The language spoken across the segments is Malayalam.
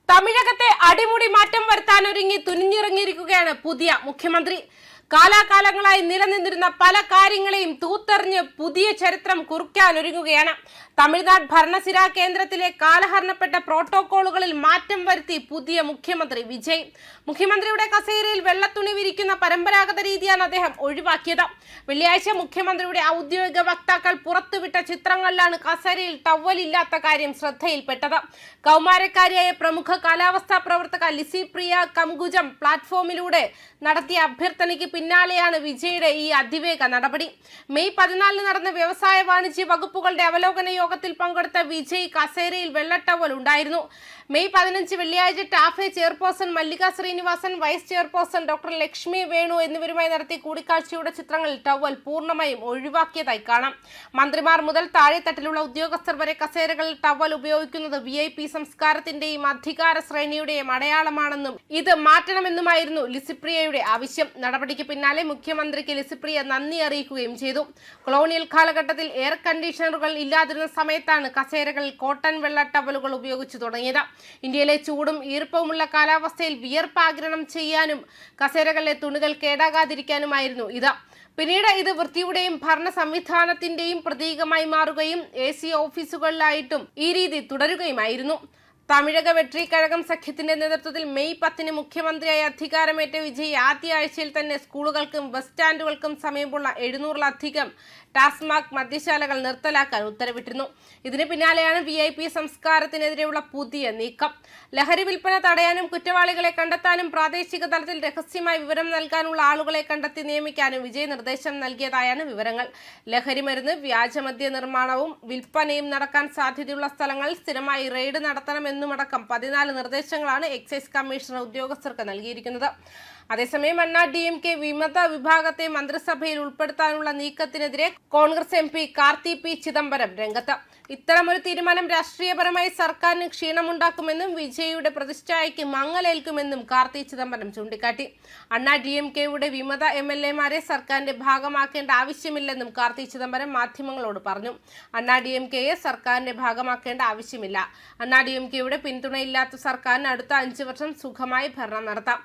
തമിഴകത്തെ അടിമുടി മാറ്റം വരുത്താൻ ഒരുങ്ങി തുനിഞ്ഞിറങ്ങിയിരിക്കുകയാണ് പുതിയ മുഖ്യമന്ത്രി. കാലാകാലങ്ങളായി നിലനിന്നിരുന്ന പല കാര്യങ്ങളെയും തൂത്തെറിഞ്ഞ് പുതിയ ചരിത്രം കുറിക്കാൻ ഒരുങ്ങുകയാണ്. തമിഴ്നാട് ഭരണസിരാ കേന്ദ്രത്തിലെ കാലഹരണപ്പെട്ട പ്രോട്ടോകോളുകളിൽ മാറ്റം വരുത്തി പുതിയ മുഖ്യമന്ത്രി വിജയ്. മുഖ്യമന്ത്രിയുടെ കസേരയിൽ വെള്ളത്തുണി വിരിക്കുന്ന പരമ്പരാഗത രീതിയാണ് അദ്ദേഹം ഒഴിവാക്കിയത്. വെള്ളിയാഴ്ച മുഖ്യമന്ത്രിയുടെ ഔദ്യോഗിക വക്താക്കൾ പുറത്തുവിട്ട ചിത്രങ്ങളിലാണ് കസേരയിൽ ടവലില്ലാത്ത കാര്യം ശ്രദ്ധയിൽപ്പെട്ടത്. കൗമാരക്കാരിയായ പ്രമുഖ കാലാവസ്ഥാ പ്രവർത്തക ലിസി പ്രിയ കംഗുജം പ്ലാറ്റ്ഫോമിലൂടെ നടത്തിയ അഭ്യർത്ഥനയ്ക്ക് പിന്നാലെയാണ് വിജയുടെ ഈ അതിവേഗ നടപടി. മെയ് 14 നടന്ന വ്യവസായ വാണിജ്യ വകുപ്പുകളുടെ അവലോകന യോഗത്തിൽ പങ്കെടുത്ത വിജയ് കസേരയിൽ വെള്ളട്ടവൽ ഉണ്ടായിരുന്നു. മെയ് 15 വെള്ളിയാഴ്ച TAFE chairperson Mallika Srinivasan, vice chairperson doctor Lakshmi Venu എന്നിവരുമായി നടത്തിയ കൂടിക്കാഴ്ചയുടെ ചിത്രങ്ങളിൽ ടവൽ പൂർണ്ണമായും ഒഴിവാക്കിയതായി കാണാം. മന്ത്രിമാർ മുതൽ താഴെത്തട്ടിലുള്ള ഉദ്യോഗസ്ഥർ വരെ കസേരകളിൽ ടവൽ ഉപയോഗിക്കുന്നത് VIP സംസ്കാരത്തിന്റെയും അധികാര ശ്രേണിയുടെയും അടയാളമാണെന്നും ഇത് മാറ്റണമെന്നുമായിരുന്നു ലിസിപ്രിയയുടെ ആവശ്യം. നടപടിക്ക് പിന്നാലെ മുഖ്യമന്ത്രിക്ക് ലിസിപ്രിയ നന്ദി അറിയിക്കുകയും ചെയ്തു. കൊളോണിയൽ കാലഘട്ടത്തിൽ എയർ കണ്ടീഷണറുകൾ ഇല്ലാതിരുന്ന സമയത്താണ് കസേരകളിൽ കോട്ടൺ വെള്ള ടവലുകൾ ഉപയോഗിച്ചു തുടങ്ങിയത്. ഇന്ത്യയിലെ ചൂടും ഈർപ്പവുമുള്ള കാലാവസ്ഥയിൽ വിയർപ്പാഗിരണം ചെയ്യാനും കസേരകളിലെ തുണികൾ കേടാകാതിരിക്കാനുമായിരുന്നു ഇത്. പിന്നീട് ഇത് വൃത്തിയുടെയും ഭരണ സംവിധാനത്തിന്റെയും പ്രതീകമായി മാറുകയും AC ഓഫീസുകളിലായിട്ടും ഈ രീതി തുടരുകയുമായിരുന്നു. തമിഴക വെട്രി കഴകം സഖ്യത്തിന്റെ നേതൃത്വത്തിൽ മെയ് 10 മുഖ്യമന്ത്രിയായി അധികാരമേറ്റ വിജയ് ആദ്യ ആഴ്ചയിൽ തന്നെ സ്കൂളുകൾക്കും ബസ് സ്റ്റാൻഡുകൾക്കും സമീപമുള്ള 700-ലധികം ടാസ്മാക് മദ്യശാലകൾ നിർത്തലാക്കാൻ ഉത്തരവിട്ടിരുന്നു. ഇതിന് പിന്നാലെയാണ് VIP സംസ്കാരത്തിനെതിരെയുള്ള പുതിയ നീക്കം. ലഹരി വിൽപ്പന തടയാനും കുറ്റവാളികളെ കണ്ടെത്താനും പ്രാദേശിക തലത്തിൽ രഹസ്യമായി വിവരം നൽകാനുള്ള ആളുകളെ കണ്ടെത്തി നിയമിക്കാനും വിജയ് നിർദ്ദേശം നൽകിയതായാണ് വിവരങ്ങൾ. ലഹരി മരുന്ന്, വ്യാജമദ്യ നിർമ്മാണവും വിൽപ്പനയും നടക്കാൻ സാധ്യതയുള്ള സ്ഥലങ്ങളിൽ സ്ഥിരമായി റെയ്ഡ് നടത്തണമെന്നുമടക്കം 14 നിർദ്ദേശങ്ങളാണ് എക്സൈസ് കമ്മീഷണർ ഉദ്യോഗസ്ഥർക്ക് നൽകിയിരിക്കുന്നത്. അതേസമയം DMK വിമത വിഭാഗത്തെ മന്ത്രിസഭയിൽ ഉൾപ്പെടുത്താനുള്ള നീക്കത്തിനെതിരെ കോൺഗ്രസ് MP കാർത്തി P ചിദംബരം രംഗത്ത്. ഇത്തരമൊരു തീരുമാനം രാഷ്ട്രീയപരമായി സർക്കാരിന് ക്ഷീണമുണ്ടാക്കുമെന്നും വിജയിയുടെ പ്രതിഷ്ഠയ്ക്ക് മങ്ങലേൽക്കുമെന്നും കാർത്തി ചിദംബരം ചൂണ്ടിക്കാട്ടി. DMKയുടെ വിമത MLAമാരെ സർക്കാരിന്റെ ഭാഗമാക്കേണ്ട ആവശ്യമില്ലെന്നും കാർത്തി ചിദംബരം മാധ്യമങ്ങളോട് പറഞ്ഞു. DMKയെ സർക്കാരിന്റെ ഭാഗമാക്കേണ്ട ആവശ്യമില്ല. DMKയുടെ പിന്തുണയില്ലാത്ത സർക്കാരിന് അടുത്ത 5 വർഷം സുഖമായി ഭരണം നടത്താം.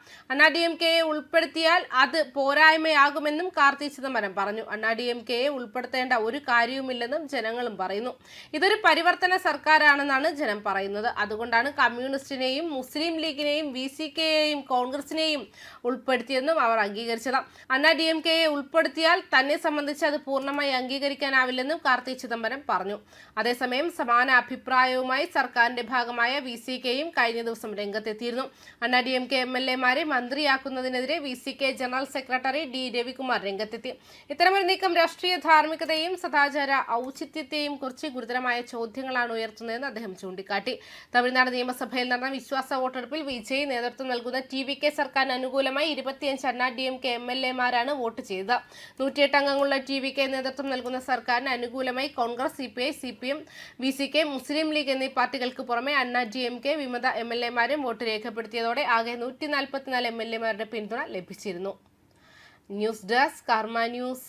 DMKയെ ഉൾപ്പെടുത്തിയാൽ അത് പോരായ്മയാകുമെന്നും കാർത്തി ചിദംബരം പറഞ്ഞു. DMKയെ ഉൾപ്പെടുത്തേണ്ട ഒരു കാര്യവുമില്ലെന്നും ജനങ്ങളും പറയുന്നു. ഇതൊരു പരിവർത്തന സർക്കാരാണെന്നാണ് ജനം പറയുന്നത്. അതുകൊണ്ടാണ് കമ്മ്യൂണിസ്റ്റിനെയും മുസ്ലിം ലീഗിനെയും VCKയെയും കോൺഗ്രസിനെയും ഉൾപ്പെടുത്തിയെന്നും അവർ അംഗീകരിച്ചത്. DMKയെ ഉൾപ്പെടുത്തിയാൽ തന്നെ സംബന്ധിച്ച് അത് പൂർണ്ണമായി അംഗീകരിക്കാനാവില്ലെന്നും കാർത്തി ചിദംബരം പറഞ്ഞു. അതേസമയം സമാന അഭിപ്രായവുമായി സർക്കാരിന്റെ ഭാഗമായ VCKയും കഴിഞ്ഞ ദിവസം രംഗത്തെത്തിയിരുന്നു. DMK MLAമാരെ മന്ത്രിയാക്കുന്നതിനെതിരെ VCK general secretary D Ravikumar രംഗത്തെത്തി. ഇത്തരമൊരു നീക്കം രാഷ്ട്രീയ ധാർമ്മികതയെയും സദാചാര ഔചിത്യത്തെയും കുറിച്ച് ഗുരുതരമായ ചോദ്യങ്ങളാണ് ഉയർത്തുന്നതെന്ന് അദ്ദേഹം ചൂണ്ടിക്കാട്ടി. തമിഴ്നാട് നിയമസഭയിൽ നടന്ന വിശ്വാസ വോട്ടെടുപ്പിൽ വിജയ് നേതൃത്വം നൽകുന്ന TVK സർക്കാരിന് അനുകൂലമായി 25 DMK MLAമാരാണ് വോട്ട് ചെയ്തത്. 108 അംഗങ്ങളുള്ള TVK നേതൃത്വം നൽകുന്ന സർക്കാരിന് അനുകൂലമായി കോൺഗ്രസ്, CPI, CPM, VCK, മുസ്ലിം ലീഗ് എന്നീ പാർട്ടികൾക്ക് പുറമെ DMK വിമത MLAമാരും വോട്ട് രേഖപ്പെടുത്തിയതോടെ ആകെ 144 MLAമാരുടെ പിന്തുണ ലഭിച്ചിരുന്നു. ന്യൂസ് ഡെസ്ക് കർമ്മ ന്യൂസ്.